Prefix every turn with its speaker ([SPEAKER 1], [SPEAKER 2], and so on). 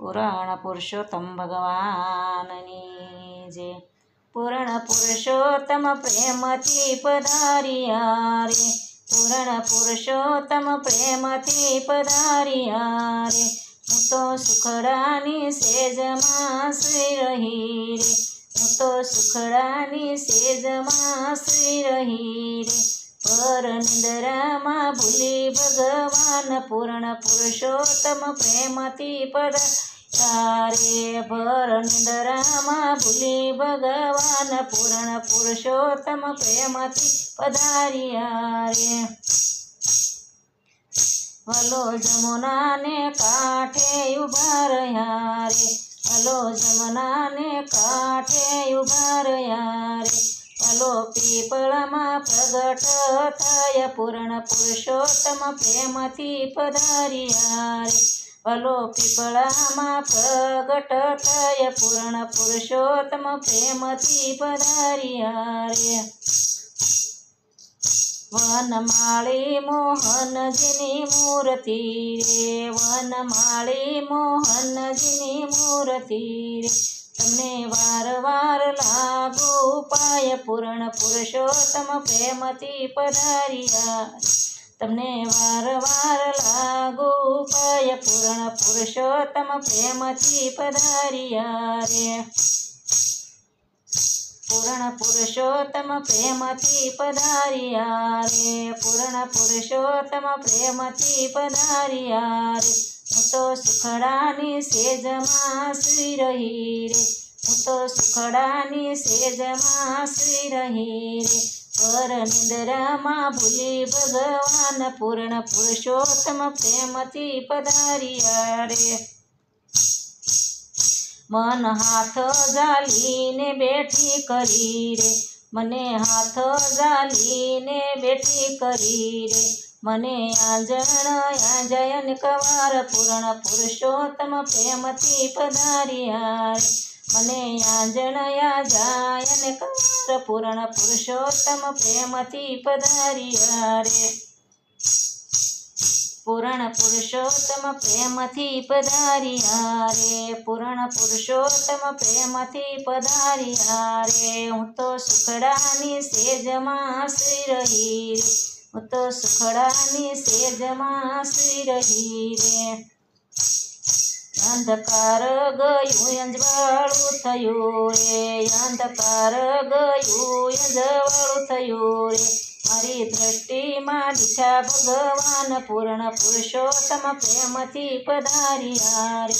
[SPEAKER 1] પૂરણ પુરુષોત્તમ ભગવાનની જય। પૂરણ પુરુષોત્તમ પ્રેમથી પધાર્યા રે, પૂરણ પુરુષોત્તમ પ્રેમથી પધાર્યા રે। હું તો સુખડાની સેજમાં સુઈ રહી રે, હું તો સુખડાની સેજમાં સુઈ રહી રે। પર નિંદરામાં ભૂલી ભગવાન પૂર્ણ પુરુષોત્તમ પ્રેમથી પધાર્યા રે। પર નિંદરામાં ભૂલી ભગવાન પૂર્ણ પુરુષોત્તમ પ્રેમથી પધાર્યા રે। વલો જમુનાને કાંઠે ઉભા રહ્યા રે, વલો જમુનાને કાંઠે ઉભા રહ્યા રે। વલો પીપળામાં પ્રગટ થયા પૂર્ણ પુરુષોત્તમ પ્રેમથી પધાર્યા રે। વલો પીપળામાં પ્રગટ થયા પૂર્ણ પુરુષોત્તમ પ્રેમથી પધાર્યા રે। વનમાળી મોહનજીની મૂર્તિ રે, વનમાળી મોહનજીની મૂર્તિ રે। તમને વાર વાર લાગુ પાય પૂર્ણ પુરુષોત્તમ પ્રેમથી પધાર્યા રે। તમને વાર વાર લાગુ પાય પૂર્ણ પુરુષોત્તમ પ્રેમથી પધાર્યા રે। પૂર્ણ પુરુષોત્તમ પ્રેમથી પધાર્યા રે, પૂર્ણ પુરુષોત્તમ પ્રેમથી પધાર્યા રે। હું તો સુખડાની સેજમાં સુઈ રહી રે, હું તો સુખડાની સેજમાં સુઈ રહી રે। પર નિંદરામાં ભૂલી ભગવાન પૂર્ણ પુરુષોત્તમ પ્રેમથી પધાર્યા રે। મન હાથ ઝાલીને બેઠી કરી રે, મને હાથ ઝાલીને બેઠી કરી રે। મને આંજણ કવાર પૂર્ણ પુરુષોત્તમ પ્રેમથી પધાર્યા રે। મને આંજણ કવાર પૂર્ણ પુરુષોત્તમ પ્રેમથી પધાર્યા રે। પૂર્ણ પુરુષોત્તમ પ્રેમથી પધાર્યા રે, પૂર્ણ પુરુષોત્તમ પ્રેમથી પધાર્યા રે। હું તો સુખડાની સેજમાં સુઈ રહી રે, હું તો સુખડાની સેજમાં સુઈ રહી રે। અંધકાર ગયું અંજવાળું થયું રે, અંધકાર ગયું અંજવાળું થયું રે। મારી દ્રષ્ટિમાં દીઠા ભગવાન પૂર્ણ પુરુષોત્તમ પ્રેમથી પધાર્યા રે।